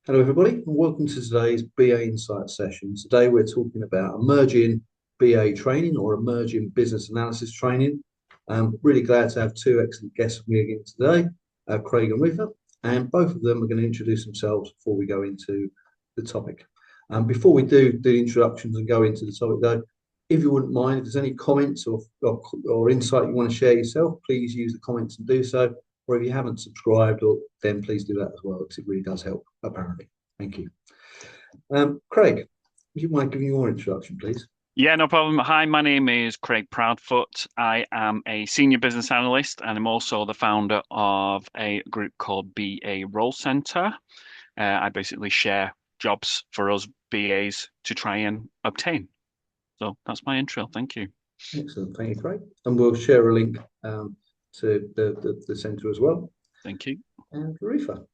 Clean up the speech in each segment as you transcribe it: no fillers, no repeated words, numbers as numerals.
Hello, everybody, and welcome to today's BAInsights session. Today, we're talking about emerging BA training or emerging business analysis training. Really glad to have two excellent guests with me again today, Craig and Retha, and both of them are going to introduce themselves before we go into the topic. Before we do the introductions and go into the topic, though, if you wouldn't mind, if there's any comments or insight you want to share yourself, please use the comments and do so. Or if you haven't subscribed, then please do that as well, because it really does help, apparently. Thank you. Craig, would you mind giving your introduction, please? Yeah, no problem. Hi, my name is Craig Proudfoot. I am a senior business analyst and I'm also the founder of a group called BA Role Center. I basically share jobs for us BAs to try and obtain. So that's my intro. Thank you. Excellent. Thank you, Craig. And we'll share a link to the centre as well. Thank you. And Retha.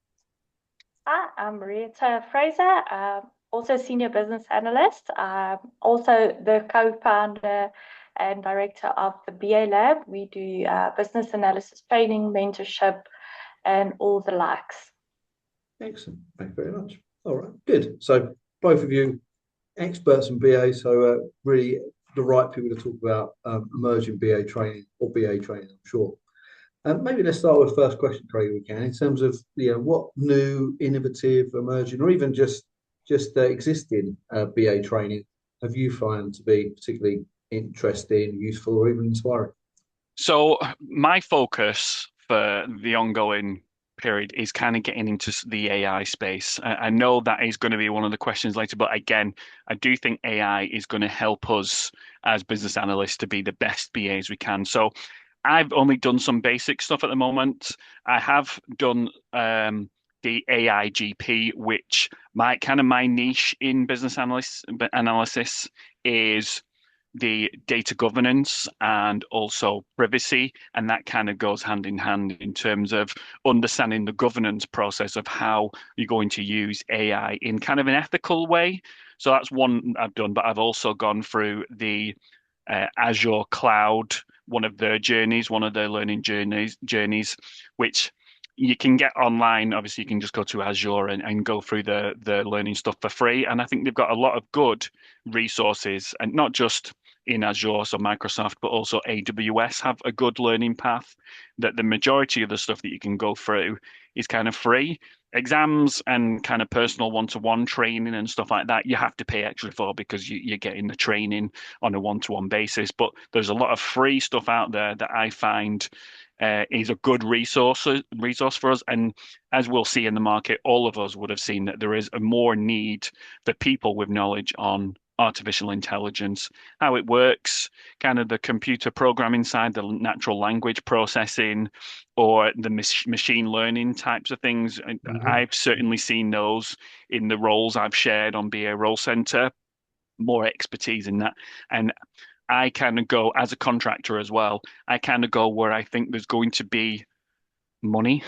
Hi, I'm Retha Fraser, also senior business analyst. Also the co-founder and director of the BALab. We do business analysis training, mentorship, and all the likes. Excellent. Thank you very much. All right, good. So both of you experts in BA, so really the right people to talk about emerging BA training or BA training, I'm sure. Maybe let's start with the first question, Craig, if we can, in terms of what new, innovative, emerging, or even just existing BA training have you found to be particularly interesting, useful, or even inspiring? So my focus for the ongoing period is kind of getting into the AI space. I know that is going to be one of the questions later, but again, I do think AI is going to help us as business analysts to be the best BAs we can. So I've only done some basic stuff at the moment. I have done the AIGP, which my niche in business analysis is the data governance and also privacy, and that kind of goes hand in hand in terms of understanding the governance process of how you're going to use AI in kind of an ethical way. So that's one I've done, but I've also gone through the Azure cloud, one of their journeys, one of their learning journeys, which you can get online. Obviously, you can just go to Azure and go through the learning stuff for free. And I think they've got a lot of good resources, and not just in Azure, so Microsoft, but also AWS have a good learning path. That the majority of the stuff that you can go through is kind of free. Exams and kind of personal one-to-one training and stuff like that, you have to pay extra for because you're getting the training on a one-to-one basis. But there's a lot of free stuff out there that I find is a good resource for us. And as we'll see in the market, all of us would have seen that there is a more need for people with knowledge on artificial intelligence, how it works, kind of the computer programming side, the natural language processing, or the machine learning types of things. I've certainly seen those in the roles I've shared on BA Role Center, more expertise in that. And I kind of go as a contractor as well. I kind of go where I think there's going to be money,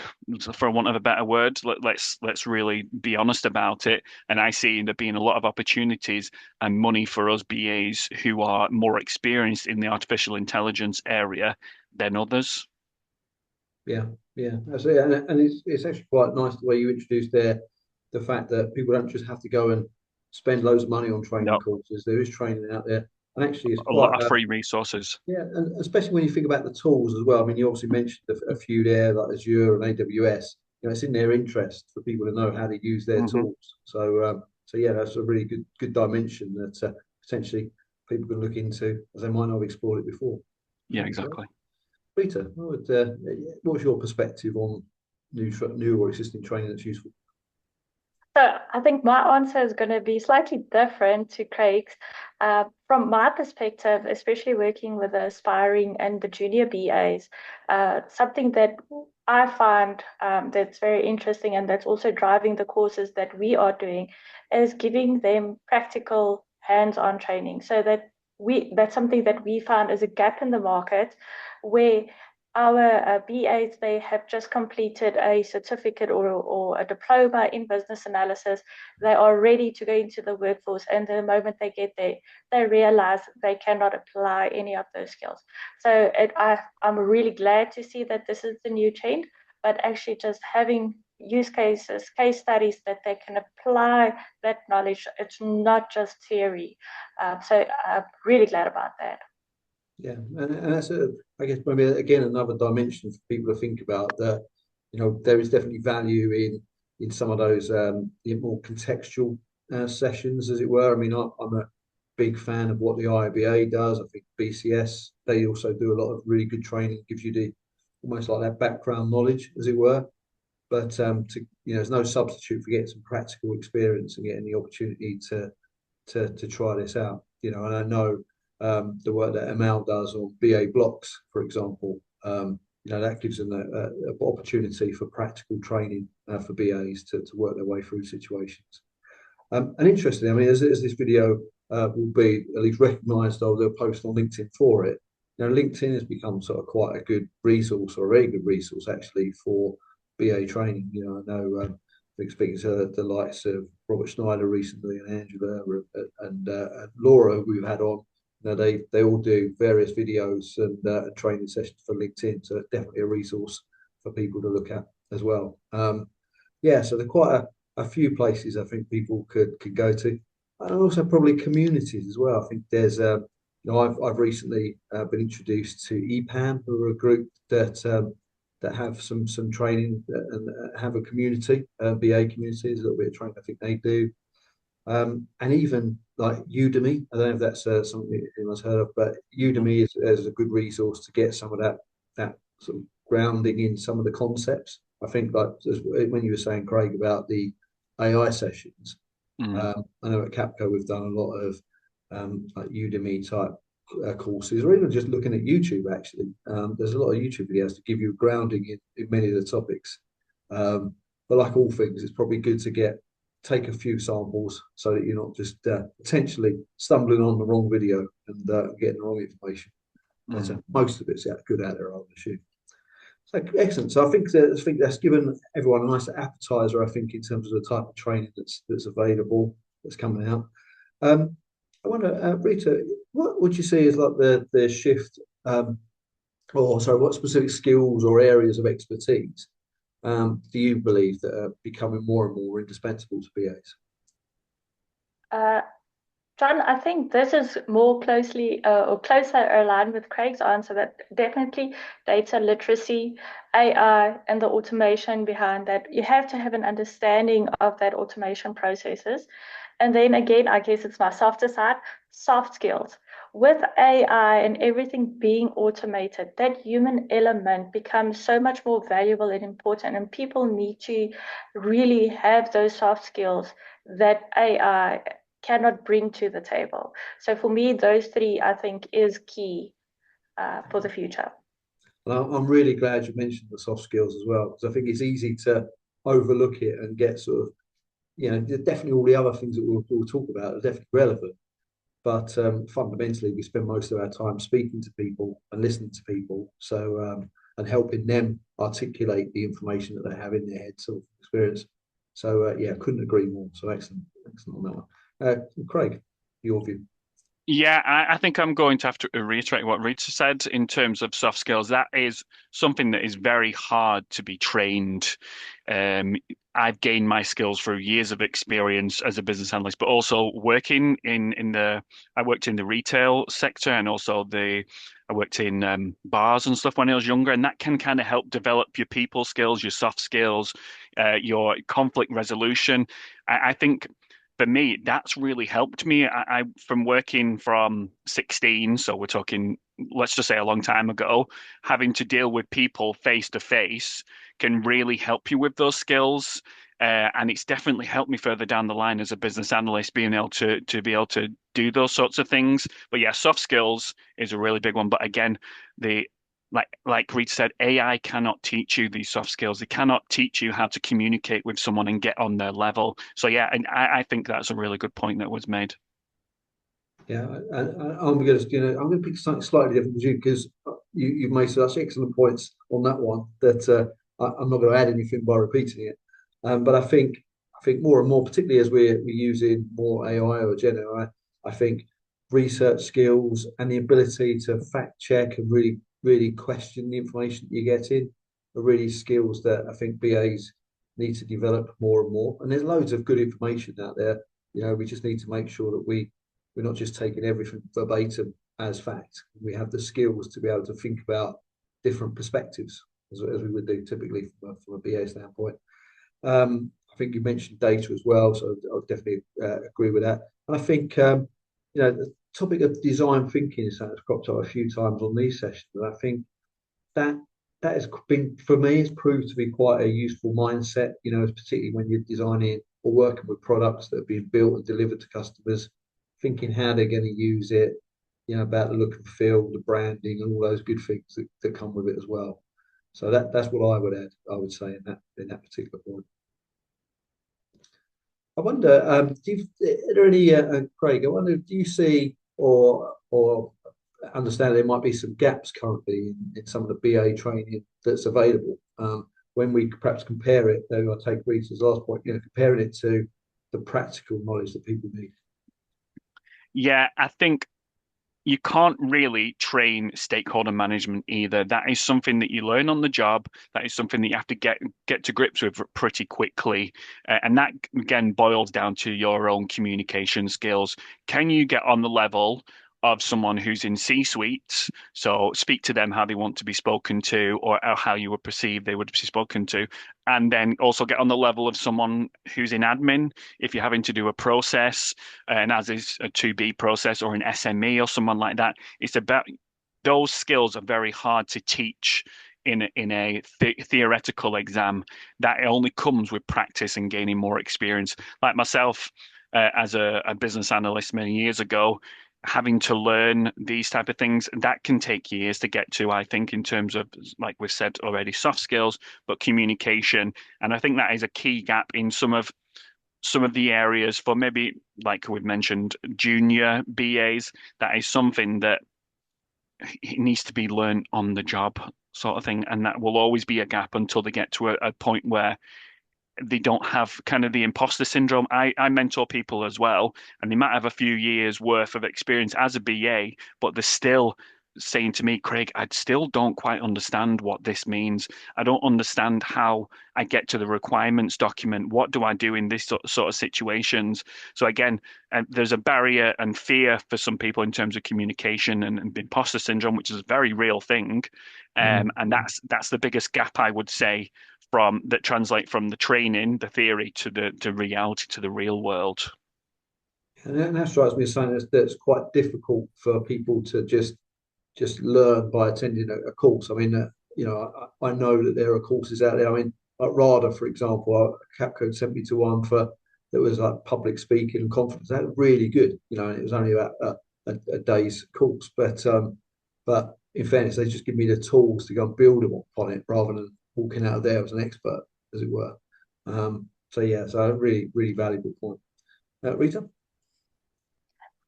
for want of a better word. Let's really be honest about it. And I see there being a lot of opportunities and money for us BAs who are more experienced in the artificial intelligence area than others. Yeah, that's it. And it's actually quite nice the way you introduced there the fact that people don't just have to go and spend loads of money on training No, courses. There is training out there, and actually, it's a quite lot of free resources. yeah, and especially when you think about the tools as well. I mean, you obviously mentioned a few there, like Azure and AWS. It's in their interest for people to know how to use their Hmm. tools. So yeah, that's a really good dimension that potentially people can look into as they might not have explored it before. Yeah, Thanks, Craig. exactly. Peter, what's your perspective on new or existing training that's useful? So I think my answer is going to be slightly different to Craig's. From my perspective, especially working with the aspiring and the junior BAs, something that I find that's very interesting and that's also driving the courses that we are doing is giving them practical hands-on training. So that's something that we found is a gap in the market where our BAs, they have just completed a certificate or a diploma in business analysis. They are ready to go into the workforce, and the moment they get there, they realize they cannot apply any of those skills. So I'm really glad to see that this is the new trend, but actually just having use cases, case studies that they can apply that knowledge. It's not just theory. So I'm really glad about that. Yeah, and that's I guess maybe again another dimension for people to think about, that there is definitely value in some of those more contextual sessions, as it were. I mean, I'm a big fan of what the IIBA does. I think BCS, they also do a lot of really good training, gives you the almost like that background knowledge, as it were. But there's no substitute for getting some practical experience and getting the opportunity to try this out. And I know the work that Amal does on BA blocks, for example. That gives them an opportunity for practical training for BAs to work their way through situations. And interestingly, I mean, as this video will be at least recognised, they'll post on LinkedIn for it. LinkedIn has become sort of quite a good resource, or a very good resource actually, for BA training. I know I've been speaking to the likes of Robert Schneider recently, and Angela and Laura, who we've had on. They all do various videos and training sessions for LinkedIn, so it's definitely a resource for people to look at as well. So there are quite a few places I think people could go to, and also probably communities as well. I think there's I've recently been introduced to EPAM, who are a group that have some training and have a community, BA community. There's a little bit of training I think they do. And even like Udemy, I don't know if that's something anyone's heard of, but Udemy is a good resource to get some of that sort of grounding in some of the concepts. I think, like when you were saying, Craig, about the AI sessions, I know at Capco we've done a lot of like Udemy type courses, or even just looking at YouTube. Actually, there's a lot of YouTube videos to give you grounding in many of the topics. But like all things, it's probably good to take a few samples so that you're not just potentially stumbling on the wrong video and getting the wrong information. But most of it's good out there, I would assume. So excellent. So I think that's given everyone a nice appetizer, I think, in terms of the type of training that's available, that's coming out. I wonder, Rita, what would you see as like the shift, what specific skills or areas of expertise do you believe that are becoming more and more indispensable to BAs? John, I think this is more closely or closer aligned with Craig's answer, that definitely data literacy, AI, and the automation behind that. You have to have an understanding of that automation processes. And then again, I guess it's my softer side, soft skills. With AI and everything being automated, that human element becomes so much more valuable and important, and people need to really have those soft skills that AI cannot bring to the table. So for me, those three, I think, is key for the future. Well, I'm really glad you mentioned the soft skills as well, because I think it's easy to overlook it and get sort of, definitely all the other things that we'll talk about are definitely relevant. But fundamentally, we spend most of our time speaking to people and listening to people, so and helping them articulate the information that they have in their head, sort of experience. So couldn't agree more. So excellent on that one. Craig, your view. Yeah, I think I'm going to have to reiterate what Rita said in terms of soft skills. That is something that is very hard to be trained. I've gained my skills through years of experience as a business analyst, but also working I worked in the retail sector, and also I worked in bars and stuff when I was younger, and that can kind of help develop your people skills, your soft skills, your conflict resolution. I think for me, that's really helped me. I from working from 16, so we're talking, let's just say a long time ago, having to deal with people face to face can really help you with those skills. And it's definitely helped me further down the line as a business analyst, being able to be able to do those sorts of things. But yeah, soft skills is a really big one. But again, like Reed said, AI cannot teach you these soft skills. It cannot teach you how to communicate with someone and get on their level. So yeah, and I think that's a really good point that was made. Yeah, I'm going to pick something slightly different to you, because you've made such excellent points on that one that I'm not going to add anything by repeating it. But I think more and more, particularly as we're using more AI or Gen AI, I think research skills and the ability to fact check and really question the information that you're getting are really skills that I think BAs need to develop more and more. And there's loads of good information out there. We just need to make sure that we're not just taking everything verbatim as fact. We have the skills to be able to think about different perspectives, as we would do typically from a BA standpoint. I think you mentioned data as well, so I would definitely agree with that. And I think the topic of design thinking is something that's cropped up a few times on these sessions, and I think that has been, for me, it's proved to be quite a useful mindset. Particularly when you're designing or working with products that are being built and delivered to customers, thinking how they're going to use it, about the look and feel, the branding, and all those good things that come with it as well. So that's what I would add. I would say in that particular point. I wonder, are there any, Craig? I wonder, do you see or understand there might be some gaps currently in some of the BA training that's available? When we perhaps compare it, though, I'll take Retha's last point, comparing it to the practical knowledge that people need. Yeah, I think you can't really train stakeholder management either. That is something that you learn on the job. That is something that you have to get to grips with pretty quickly. And that, again, boils down to your own communication skills. Can you get on the level of someone who's in C-suites? So speak to them how they want to be spoken to, or how you would perceive they would be spoken to. And then also get on the level of someone who's in admin, if you're having to do a process, and as is a 2B process or an SME or someone like that. It's about, those skills are very hard to teach in a theoretical exam. That only comes with practice and gaining more experience. Like myself, as a business analyst many years ago, having to learn these type of things, that can take years to get to, I think, in terms of, like we've said already, soft skills, but communication. And I think that is a key gap in some of the areas for, maybe, like we've mentioned, junior BAs. That is something that it needs to be learned on the job, sort of thing. And that will always be a gap until they get to a point where they don't have kind of the imposter syndrome. I mentor people as well, and they might have a few years worth of experience as a BA, but they're still saying to me, Craig, I still don't quite understand what this means. I don't understand how I get to the requirements document. What do I do in this sort of situations? So again, there's a barrier and fear for some people in terms of communication and imposter syndrome, which is a very real thing. And that's the biggest gap, I would say, from that translate from the training, the theory, to the reality, to the real world. And that strikes me as something that's quite difficult for people to just learn by attending a course. I mean, I know that there are courses out there. I mean, like RADA, for example, Capco sent me to one that was like public speaking and confidence. That was really good, and it was only about a day's course. But in fairness, they just give me the tools to go and build upon it rather than walking out of there as an expert, as it were. So a really, really valuable point. Retha?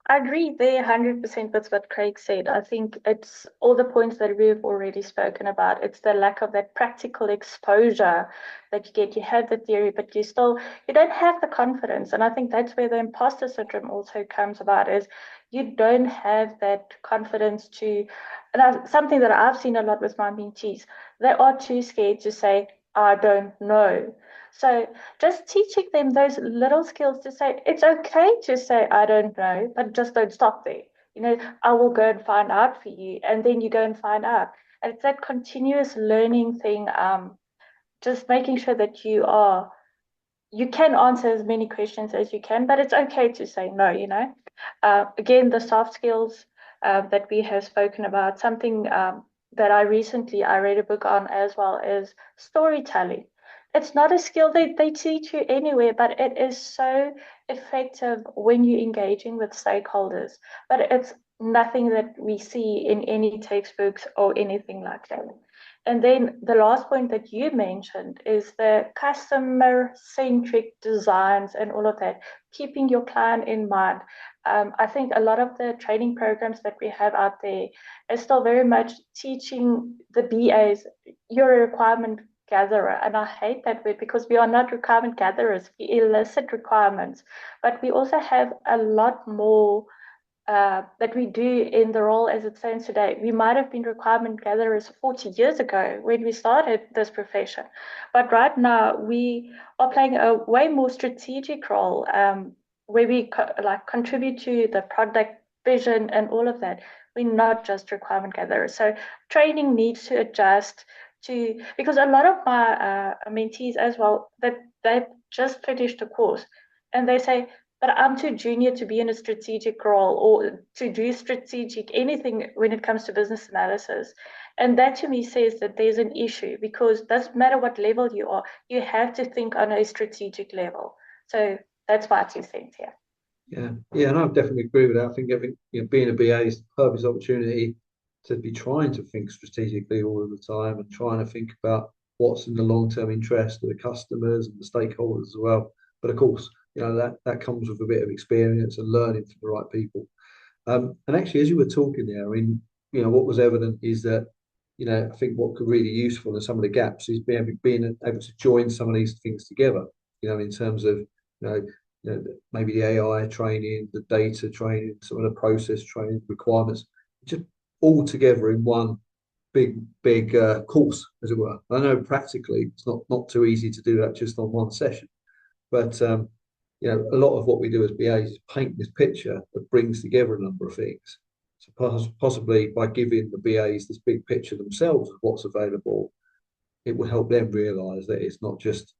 I agree there 100% with what Craig said. I think it's all the points that we've already spoken about. It's the lack of that practical exposure that you get. You have the theory, but you don't have the confidence. And I think that's where the imposter syndrome also comes about, is you don't have that confidence and something that I've seen a lot with my mentees, they are too scared to say, I don't know. So just teaching them those little skills to say, it's okay to say, I don't know, but just don't stop there. I will go and find out for you. And then you go and find out. And it's that continuous learning thing, just making sure that you can answer as many questions as you can, but it's okay to say no, Again, the soft skills that we have spoken about, something that I read a book on as well, is storytelling. It's not a skill they teach you anywhere, but it is so effective when you're engaging with stakeholders. But it's nothing that we see in any textbooks or anything like that. And then the last point that you mentioned is the customer-centric designs and all of that, keeping your client in mind. I think a lot of the training programs that we have out there is still very much teaching the BAs, you're a requirement gatherer. And I hate that word, because we are not requirement gatherers, we elicit requirements. But we also have a lot more that we do in the role as it stands today. We might have been requirement gatherers 40 years ago when we started this profession, but right now we are playing a way more strategic role, where we contribute to the product vision and all of that. We're not just requirement gatherers. So training needs to adjust to, because a lot of my mentees as well, that they've just finished a course and they say, but I'm too junior to be in a strategic role or to do strategic anything when it comes to business analysis. And that to me says that there's an issue, because it doesn't matter what level you are, you have to think on a strategic level. So that's my 2 cents here. Yeah, and I definitely agree with that. I think being a BA is the perfect opportunity to be trying to think strategically all of the time and trying to think about what's in the long-term interest of the customers and the stakeholders as well. But of course, that comes with a bit of experience and learning from the right people. And actually, as you were talking there, I mean, what was evident is that, I think what could really useful in some of the gaps is being able to join some of these things together, in terms of, maybe the AI training, the data training, some of the process training requirements, just all together in one big course, as it were. I know practically it's not too easy to do that just on one session, but a lot of what we do as BAs is paint this picture that brings together a number of things. So possibly by giving the BAs this big picture themselves of what's available, it will help them realise that it's not just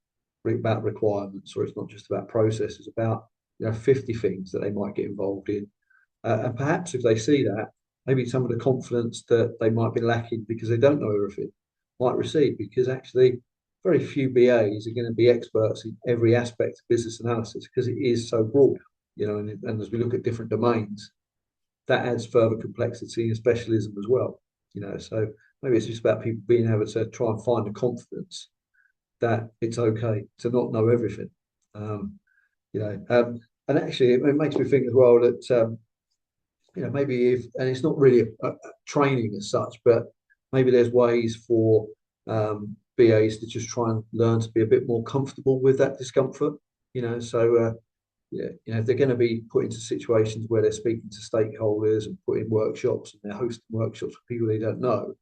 about requirements, or it's not just about process. It's about 50 things that they might get involved in, and perhaps if they see that, maybe some of the confidence that they might be lacking because they don't know everything might recede, because actually very few BAs are going to be experts in every aspect of business analysis, because it is so broad, and as we look at different domains, that adds further complexity and specialism as well. So maybe it's just about people being able to try and find the confidence that it's okay to not know everything. And actually it makes me think as well that maybe and it's not really a training as such, but maybe there's ways for BAs to just try and learn to be a bit more comfortable with that discomfort. So if they're going to be put into situations where they're speaking to stakeholders and putting workshops and they're hosting workshops for people they don't know,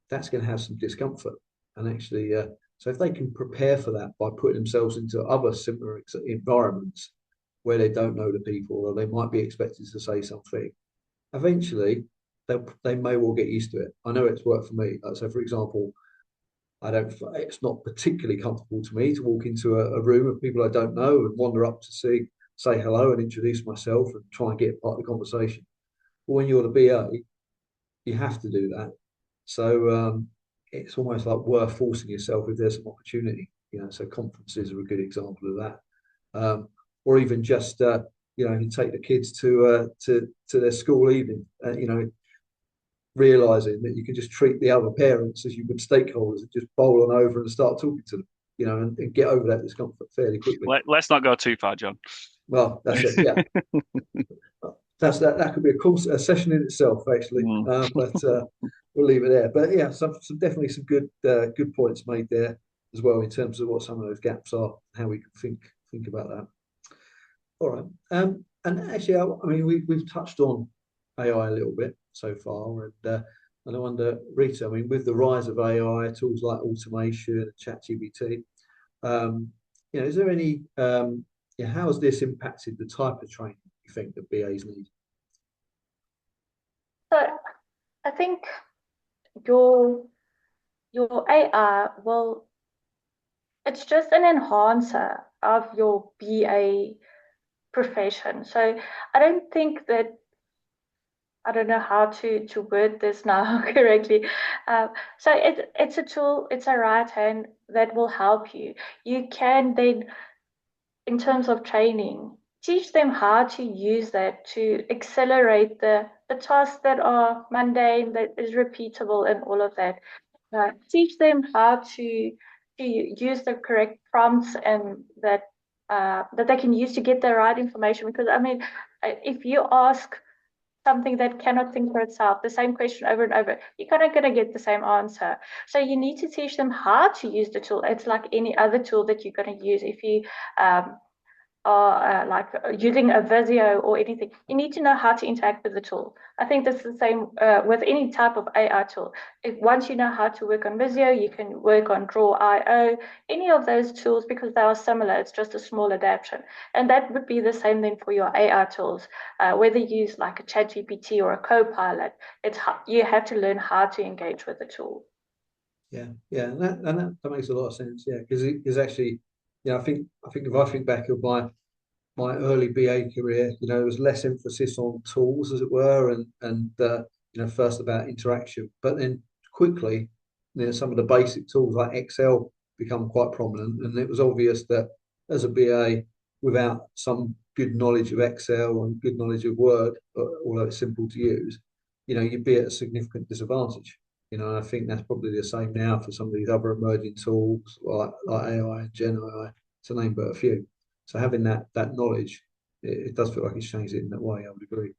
that's going to have some discomfort. And actually, so if they can prepare for that by putting themselves into other similar environments where they don't know the people, or they might be expected to say something, eventually they may well get used to it. I know it's worked for me. So, for example, it's not particularly comfortable to me to walk into a room of people I don't know and wander up to say hello and introduce myself and try and get part of the conversation. But when you're the BA, you have to do that. So it's almost like worth forcing yourself if there's some opportunity. So conferences are a good example of that, or even just you take the kids to their school evening. Realizing that you can just treat the other parents as you would stakeholders and just bowl on over and start talking to them, and get over that discomfort fairly quickly. Let's not go too far, John. Well, that's it. Yeah, that could be a session in itself, actually. But we'll leave it there. But yeah, some definitely some good points made there as well in terms of what some of those gaps are, how we can think about that. All right. And actually, I mean, we've touched on AI a little bit so far, and I wonder, Retha, I mean, with the rise of AI, tools like automation and ChatGPT, is there any, how has this impacted the type of training you think that BAs need? So I think your AI it's just an enhancer of your BA profession. So I don't think that, I don't know how to word this now correctly. So it's a tool, it's a right hand that will help you. You can then, in terms of training, teach them how to use that to accelerate the tasks that are mundane, that is repeatable and all of that. Teach them how to use the correct prompts and that they can use to get the right information. Because I mean, if you ask something that cannot think for itself, the same question over and over, you're kind of going to get the same answer. So you need to teach them how to use the tool. It's like any other tool that you're going to use. If you are using a Visio or anything, you need to know how to interact with the tool. I think that's the same with any type of AI tool. Once you know how to work on Visio, you can work on Draw.io, any of those tools, because they are similar. It's just a small adaptation. And that would be the same thing for your AI tools. Whether you use like a ChatGPT or a Copilot, you have to learn how to engage with the tool. Yeah, and that makes a lot of sense. Yeah, because actually, I think if I think back of my early BA career, there was less emphasis on tools, as it were, and first about interaction, but then quickly, some of the basic tools like Excel become quite prominent, and it was obvious that as a BA, without some good knowledge of Excel and good knowledge of Word, although it's simple to use, you'd be at a significant disadvantage. And I think that's probably the same now for some of these other emerging tools like AI and Gen AI, to name but a few. So having that knowledge, it does feel like it's changed it in that way. I would agree.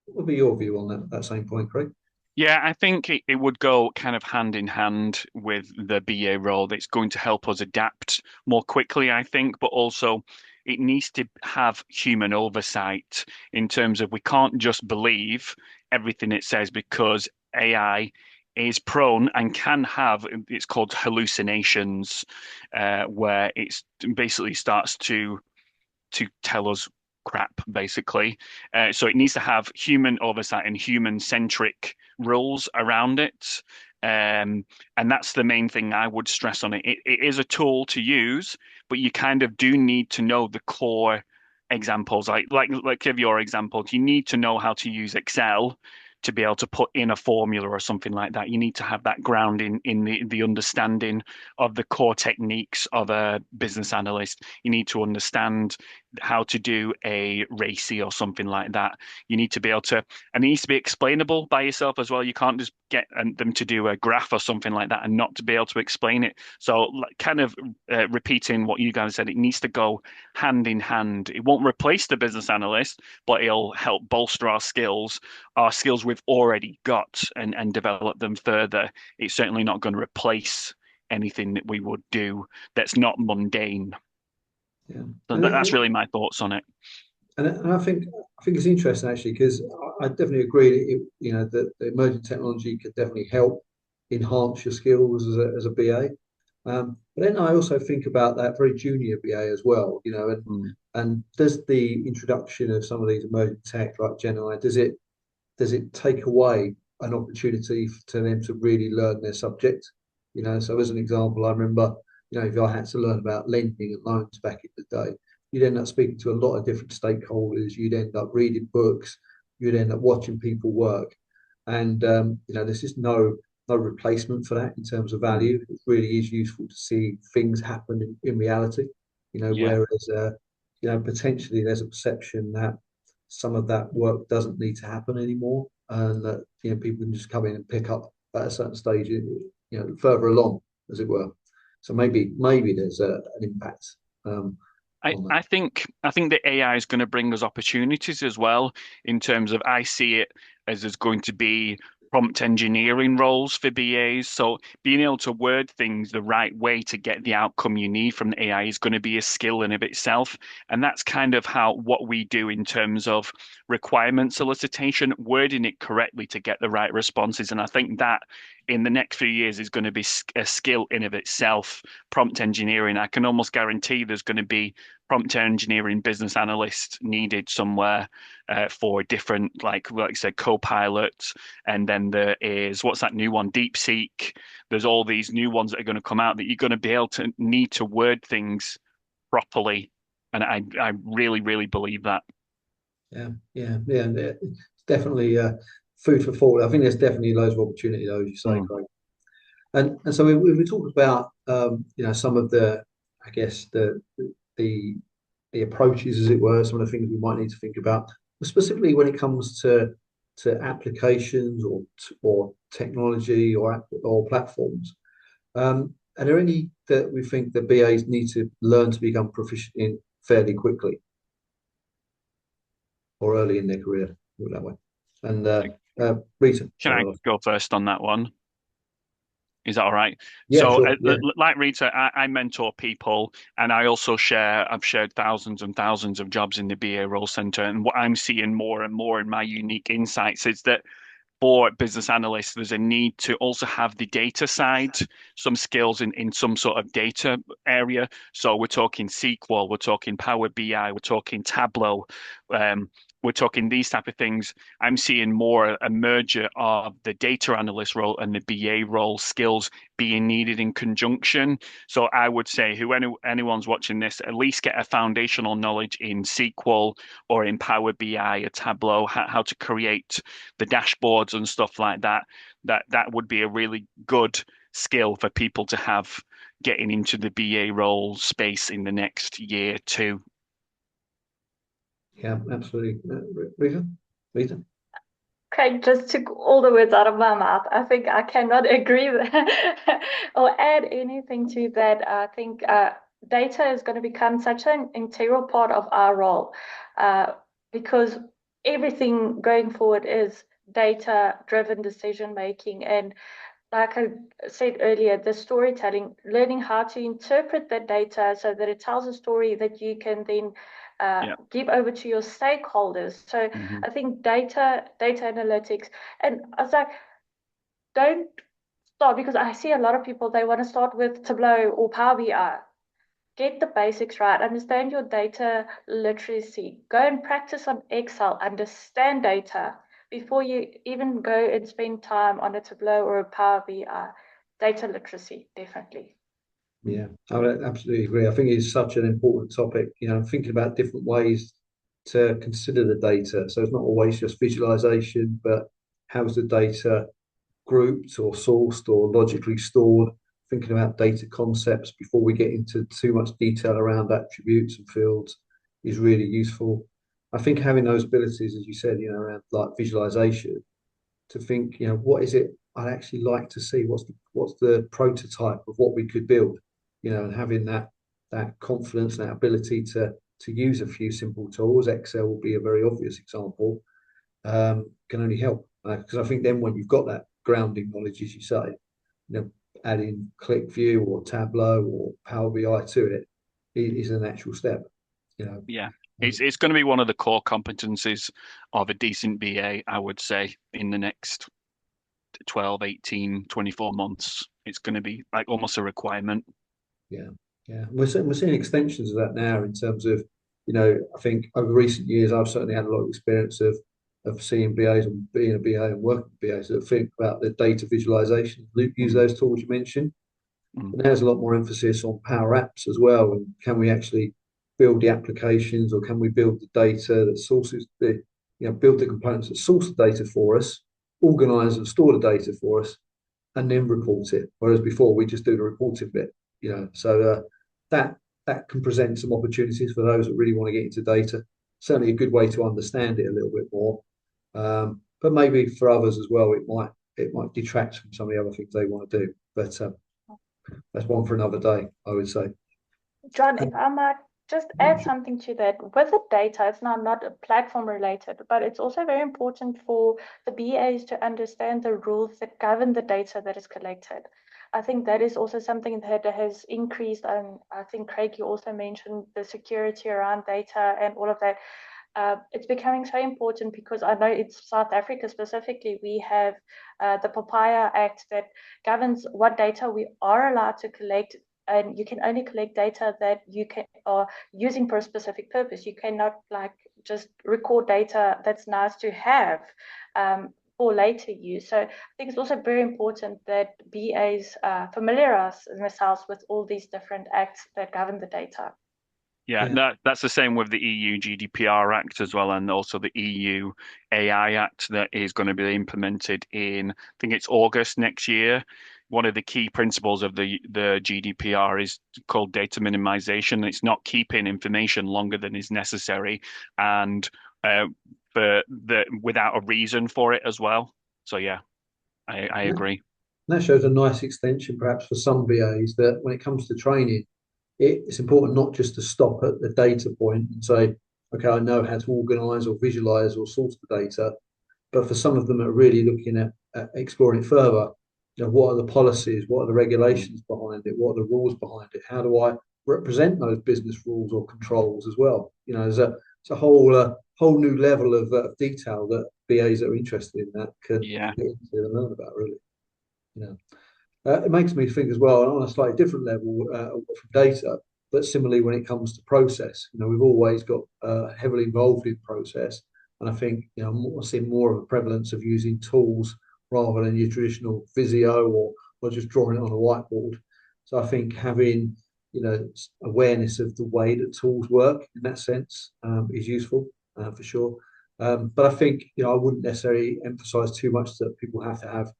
What would be your view on that same point, Craig? Yeah, I think it would go kind of hand in hand with the BA role. That's going to help us adapt more quickly, I think, but also it needs to have human oversight in terms of we can't just believe everything it says, because AI is prone and can have, it's called hallucinations, where it's basically starts to tell us crap, basically. So it needs to have human oversight and human-centric rules around it. And that's the main thing I would stress on it. It is a tool to use, but you kind of do need to know the core examples. Like give your example, you need to know how to use Excel to be able to put in a formula or something like that. You need to have that ground in the understanding of the core techniques of a business analyst. You need to understand how to do a RACI or something like that. You need to be able to, and it needs to be explainable by yourself as well. You can't just get them to do a graph or something like that and not to be able to explain it. So kind of repeating what you guys said, it needs to go hand in hand. It won't replace the business analyst, but it'll help bolster our skills we've already got, and develop them further. It's certainly not going to replace anything that we would do that's not mundane. Yeah, So that's really my thoughts on it. and I think it's interesting actually, because I definitely agree that the emerging technology could definitely help enhance your skills as a BA. But then I also think about that very junior BA as well, and does the introduction of some of these emerging tech like Gen AI, does it take away an opportunity to them to really learn their subject? So as an example, I remember, if I had to learn about lending and loans back in the day, you'd end up speaking to a lot of different stakeholders. You'd end up reading books. You'd end up watching people work, and there's just no replacement for that in terms of value. It really is useful to see things happen in reality. Yeah. Whereas potentially there's a perception that some of that work doesn't need to happen anymore, and that people can just come in and pick up at a certain stage, further along, as it were. So maybe there's an impact. I think the AI is going to bring us opportunities as well, in terms of, I see it as there's going to be prompt engineering roles for BAs. So being able to word things the right way to get the outcome you need from the AI is going to be a skill in of itself. And that's kind of what we do in terms of requirement solicitation, wording it correctly to get the right responses. And I think that in the next few years is going to be a skill in of itself. Prompt engineering, I can almost guarantee there's going to be prompt engineering business analysts needed somewhere for different, like I said, Copilot. And then there is, what's that new one? DeepSeek. There's all these new ones that are going to come out that you're going to be able to need to word things properly. And I really, really believe that. Yeah. It's definitely food for thought. I think there's definitely loads of opportunity, though, as you say, Craig. And so we talked about some of the, I guess, the approaches, as it were, some of the things we might need to think about, but specifically when it comes to applications or technology or platforms. Are there any that we think that BAs need to learn to become proficient in fairly quickly or early in their career, put it that way? And Retha, Can I go first on that one? Is that all right? Yeah, So, sure. Yeah. like Rita, I mentor people, and I also I've shared thousands and thousands of jobs in the BA Role Center. And what I'm seeing more and more in my unique insights is that for business analysts, there's a need to also have the data side, some skills in some sort of data area. So we're talking SQL, we're talking Power BI, we're talking Tableau, um, we're talking these type of things. I'm seeing more a merger of the data analyst role and the BA role skills being needed in conjunction. So I would say anyone's watching this, at least get a foundational knowledge in SQL or in Power BI or Tableau, how to create the dashboards and stuff like that. That would be a really good skill for people to have getting into the BA role space in the next year too. Yeah, absolutely. Rita? Rita? Craig just took all the words out of my mouth. I think I cannot agree with or add anything to that. I think data is going to become such an integral part of our role because everything going forward is data-driven decision making. And like I said earlier, the storytelling, learning how to interpret the data so that it tells a story that you can then give over to your stakeholders. So I think data analytics, and I was like, don't start, because I see a lot of people, they want to start with Tableau or Power BI. Get the basics right, understand your data literacy, go and practice on Excel, understand data before you even go and spend time on a Tableau or a Power BI. Data literacy, definitely. Yeah, I would absolutely agree. I think it's such an important topic. Thinking about different ways to consider the data. So it's not always just visualization, but how's the data grouped or sourced or logically stored? Thinking about data concepts before we get into too much detail around attributes and fields is really useful. I think having those abilities, as you said, around like visualization, to think, what is it I'd actually like to see? What's the prototype of what we could build? And having that confidence, that ability to use a few simple tools. Excel will be a very obvious example. Can only help, because I think then when you've got that grounding knowledge, as you say, adding ClickView or Tableau or Power BI to it is a natural step. Yeah, it's going to be one of the core competencies of a decent BA, I would say, in the next 12, 18, 24 months. It's going to be like almost a requirement. Yeah, yeah. We're seeing extensions of that now in terms of, I think over recent years, I've certainly had a lot of experience of seeing BAs and being a BA and working with BAs that think about the data visualization, use those tools you mentioned. But there's a lot more emphasis on Power Apps as well. And can we actually build the applications, or can we build the data that sources build the components that source the data for us, organize and store the data for us, and then report it. Whereas before we just do the reporting bit. So that can present some opportunities for those that really want to get into data. Certainly a good way to understand it a little bit more. But maybe for others as well, it might detract from some of the other things they want to do. But that's one for another day, I would say. John, if I might just add something to that, with the data, it's not platform related, but it's also very important for the BAs to understand the rules that govern the data that is collected. I think that is also something that has increased. I think, Craig, you also mentioned the security around data and all of that. It's becoming so important because I know in South Africa specifically, we have the Papaya Act that governs what data we are allowed to collect, and you can only collect data that you are using for a specific purpose. You cannot just record data that's nice to have for later use. So I think it's also very important that BAs familiarize themselves with all these different acts that govern the data. Yeah, that's the same with the EU GDPR Act as well, and also the EU AI Act that is going to be implemented in, I think it's August next year. One of the key principles of the GDPR is called data minimization. It's not keeping information longer than is necessary, and without a reason for it as well. So yeah, I agree. And that shows a nice extension, perhaps, for some BAs, that when it comes to training, it's important not just to stop at the data point and say, okay, I know how to organize or visualize or source the data, but for some of them that are really looking at exploring it further, what are the policies, what are the regulations behind it, what are the rules behind it, how do I represent those business rules or controls as well. There's a whole new level of detail that BAs that are interested in that can get into and learn about, really. It makes me think as well on a slightly different level from data, but similarly when it comes to process. We've always got heavily involved in process, and I think I'm seeing more of a prevalence of using tools rather than your traditional Visio or just drawing it on a whiteboard. So I think having awareness of the way that tools work in that sense is useful for sure. But I think I wouldn't necessarily emphasize too much that people have to have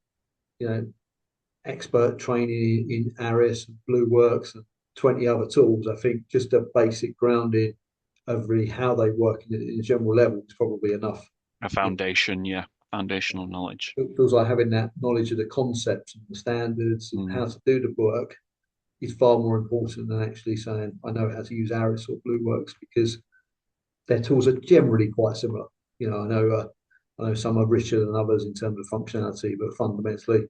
expert training in Aris and BlueWorks and 20 other tools. I think just a basic grounding of really how they work in a general level is probably enough. A foundation, foundational knowledge. It feels like having that knowledge of the concepts and the standards and how to do the work is far more important than actually saying I know how to use Aris or BlueWorks, because their tools are generally quite similar. I know some are richer than others in terms of functionality, but fundamentally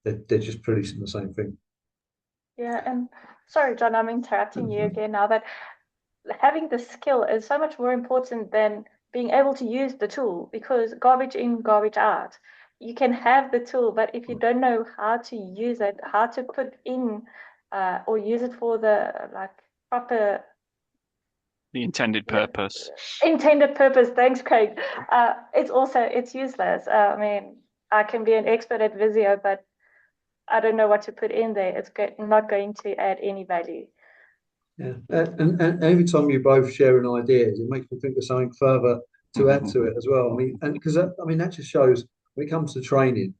they're just producing the same thing. Yeah, and sorry, John, I'm interrupting you again now, but having the skill is so much more important than being able to use the tool, because garbage in, garbage out. You can have the tool, but if you don't know how to use it, how to put in or use it for the proper intended purpose. Intended purpose. Thanks, Craig. It's useless. I mean, I can be an expert at Visio, but I don't know what to put in there. It's not going to add any value. Yeah, and every time you both sharing ideas, it makes me think of something further to add to it as well. I mean, and because that just shows when it comes to training,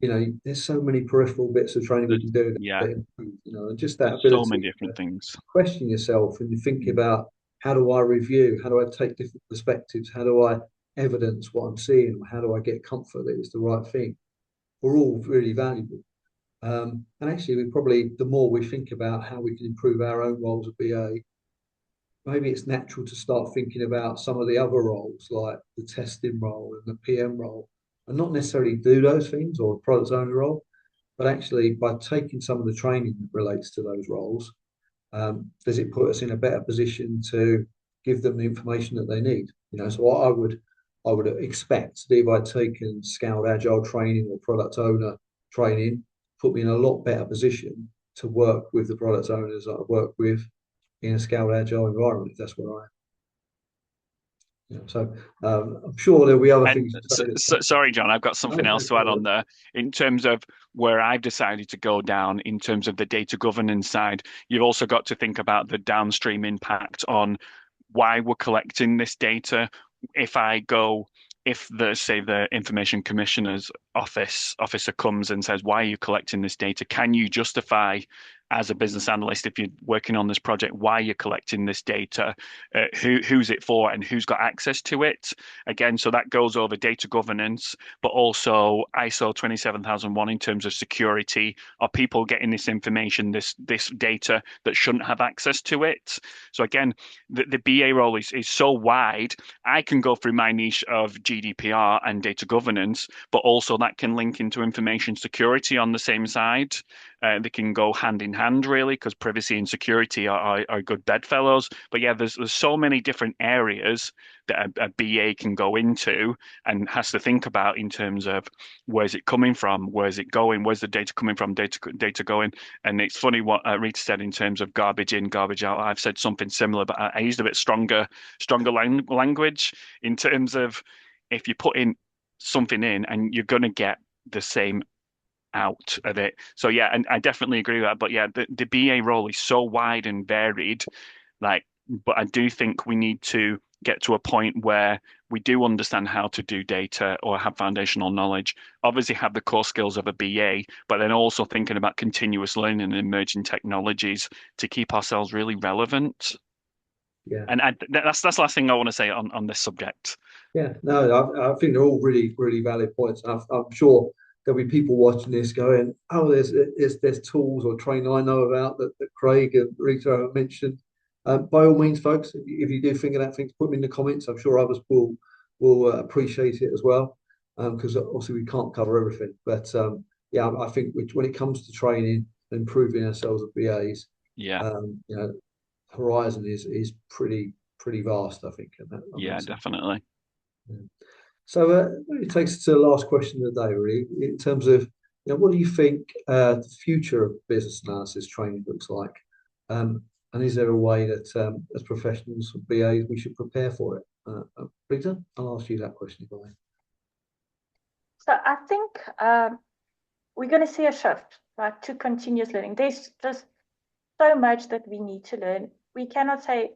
there's so many peripheral bits of training we can do. And just that ability. So many different things. Question yourself and you think about, how do I review? How do I take different perspectives? How do I evidence what I'm seeing? How do I get comfort that it's the right thing? We're all really valuable. And actually, the more we think about how we can improve our own roles at BA, maybe it's natural to start thinking about some of the other roles, like the testing role and the PM role, and not necessarily do those things or a product owner role, but actually by taking some of the training that relates to those roles, does it put us in a better position to give them the information that they need? So what I would expect that if I'd taken scaled agile training or product owner training, put me in a lot better position to work with the product owners that I work with in a scaled agile environment, if that's where I am. So I'm sure there'll be other things. Sorry, John, I've got something else to add on there. In terms of where I've decided to go down in terms of the data governance side, you've also got to think about the downstream impact on why we're collecting this data. If the information commissioner's officer comes and says, why are you collecting this data? Can you justify as a business analyst, if you're working on this project, why you're collecting this data, who's it for, and who's got access to it? Again, so that goes over data governance, but also ISO 27001 in terms of security. Are people getting this information, this data that shouldn't have access to it? So again, the BA role is so wide. I can go through my niche of GDPR and data governance, but also that can link into information security on the same side. They can go hand in hand, really, because privacy and security are good bedfellows. But yeah, there's so many different areas that a BA can go into and has to think about in terms of where's it coming from, where's it going, where's the data coming from, data going. And it's funny what Retha said in terms of garbage in, garbage out. I've said something similar, but I used a bit stronger language in terms of if you put in something in and you're going to get the same out of it. So yeah, and I definitely agree with that. But yeah, the BA role is so wide and varied. But I do think we need to get to a point where we do understand how to do data or have foundational knowledge, obviously have the core skills of a BA, but then also thinking about continuous learning and emerging technologies to keep ourselves really relevant. Yeah. And that's the last thing I want to say on this subject. Yeah, no, I think they're all really, really valid points. I'm sure there'll be people watching this going, oh, there's tools or training I know about that Craig and Retha have mentioned. By all means, folks, if you do think of that thing, put them in the comments. I'm sure others will appreciate it as well, because obviously we can't cover everything. But yeah, I think when it comes to training and improving ourselves as BAs, Yeah, you know, horizon is pretty vast, I think. And yeah, definitely. Yeah. So it takes us to the last question of the day, really, in terms of, what do you think the future of business analysis training looks like? And is there a way that, as professionals, BAs, we should prepare for it? Rita, I'll ask you that question, if I may. So I think we're going to see a shift, right, to continuous learning. There's just so much that we need to learn. We cannot say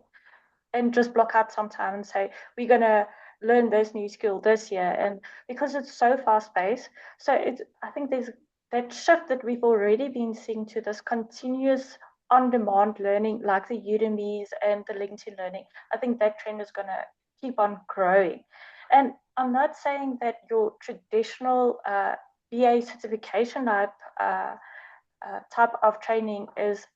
and just block out some time and say we're going to learn this new skill this year, and because it's so fast paced. So I think there's that shift that we've already been seeing to this continuous on demand learning, like the Udemy's and the LinkedIn learning. I think that trend is going to keep on growing. And I'm not saying that your traditional BA certification type of training is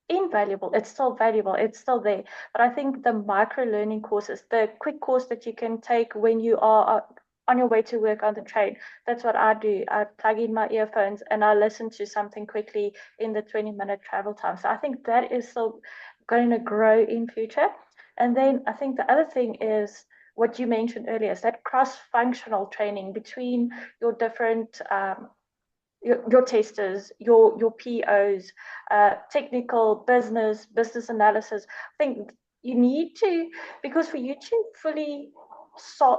invaluable. It's still valuable. It's still there. But I think the micro learning courses, the quick course that you can take when you are on your way to work on the train, that's what I do. I plug in my earphones and I listen to something quickly in the 20-minute travel time. So I think that is still going to grow in future. And then I think the other thing is what you mentioned earlier, is that cross-functional training between your different your testers, your POs, technical, business analysis. I think you need to, because for you to fully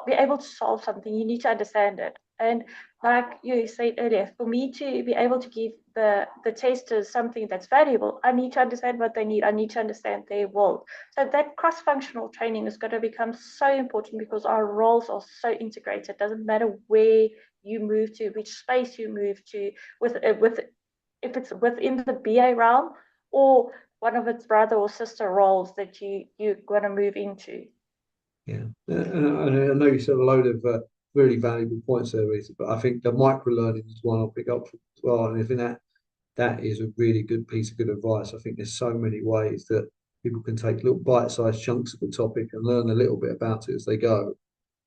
be able to solve something, you need to understand it. And like you said earlier, for me to be able to give the testers something that's valuable, I need to understand what they need. I need to understand their world. So that cross-functional training is going to become so important because our roles are so integrated. It doesn't matter where you move to, which space you move to, with if it's within the BA realm or one of its brother or sister roles that you're going to move into. Yeah, and I know you said a load of really valuable points there, Rita, but I think the micro learning is one I'll pick up as well. And I think that is a really good piece of good advice. I think there's so many ways that people can take little bite-sized chunks of the topic and learn a little bit about it as they go,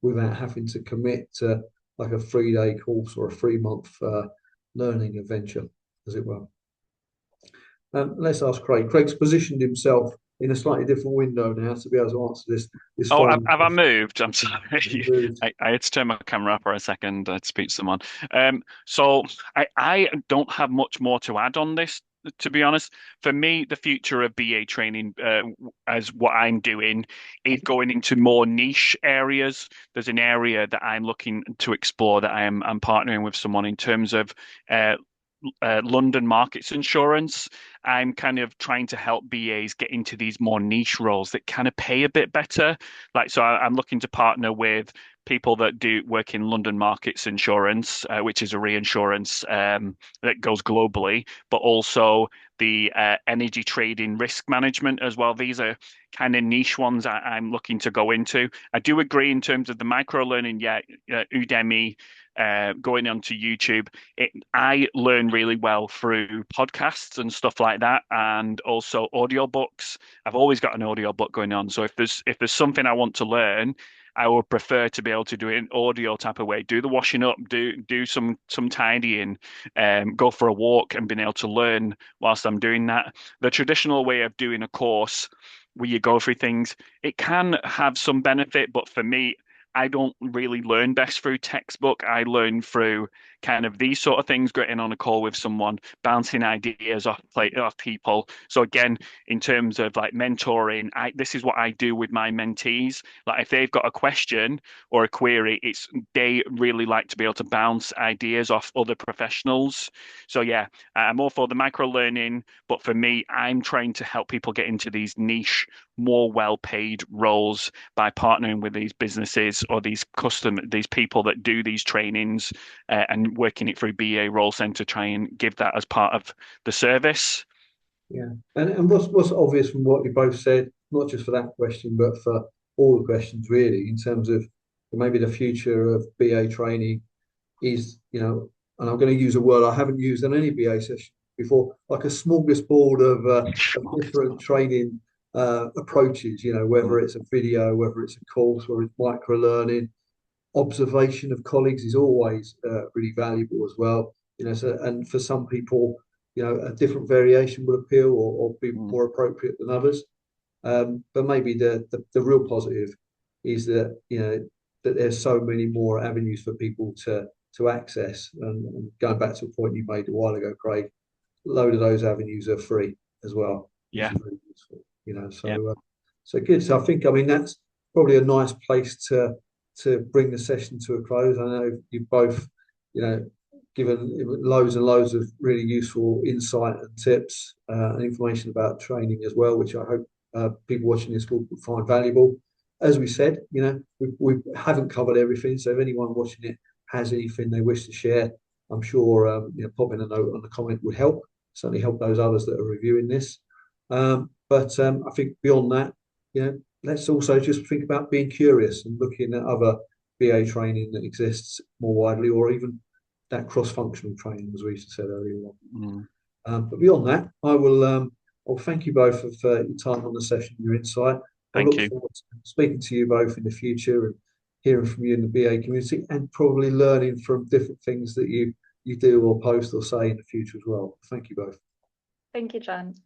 without having to commit to like a 3-day course or a 3-month learning adventure, as it were. Let's ask Craig. Craig's positioned himself in a slightly different window now to be able to answer this Oh, final have I question. moved? I'm sorry. I had to turn my camera up for a second to speak to someone. So I don't have much more to add on this, to be honest. For me, the future of BA training, as what I'm doing, is going into more niche areas. There's an area that I'm looking to explore that I'm partnering with someone in terms of London markets insurance. I'm kind of trying to help BAs get into these more niche roles that kind of pay a bit better. Like, so I'm looking to partner with people that do work in London markets insurance, which is a reinsurance that goes globally, but also the energy trading risk management as well. These are kind of niche ones I'm looking to go into. I do agree in terms of the micro learning. Yeah, Udemy, going onto YouTube. I learn really well through podcasts and stuff like that, and also audiobooks. I've always got an audiobook going on. So if there's something I want to learn, I would prefer to be able to do it in audio type of way. Do the washing up, do some tidying, go for a walk, and being able to learn whilst I'm doing that. The traditional way of doing a course where you go through things, it can have some benefit, but for me, I don't really learn best through textbook. I learn through kind of these sort of things, getting on a call with someone, bouncing ideas off people. So again, in terms of like mentoring, this is what I do with my mentees. Like if they've got a question or a query, they really like to be able to bounce ideas off other professionals. So yeah, I'm all for the micro learning, but for me, I'm trying to help people get into these niche, more well-paid roles by partnering with these businesses or these people that do these trainings, and working it through BA Role Center, try and give that as part of the service. Yeah, and what's obvious from what you both said, not just for that question, but for all the questions really, in terms of maybe the future of BA training is, and I'm going to use a word I haven't used in any BA session before, like a smorgasbord of different training approaches, whether it's a video, whether it's a course, whether it's micro learning. Observation of colleagues is always really valuable as well. So, and for some people, a different variation will appeal or be more appropriate than others. But maybe the real positive is that that there's so many more avenues for people to access. And going back to a point you made a while ago, Craig, a load of those avenues are free as well, which is really useful. So good. So I think, that's probably a nice place to bring the session to a close. I know you've both, given loads and loads of really useful insight and tips and information about training as well, which I hope people watching this will find valuable. As we said, we haven't covered everything. So if anyone watching it has anything they wish to share, I'm sure popping a note on the comment would help. Certainly help those others that are reviewing this. But I think beyond that, let's also just think about being curious and looking at other BA training that exists more widely, or even that cross-functional training, as we said earlier on. But beyond that, I'll thank you both for your time on the session, your insight. I look forward to speaking to you both in the future and hearing from you in the BA community, and probably learning from different things that you do or post or say in the future as well. Thank you both. Thank you, John.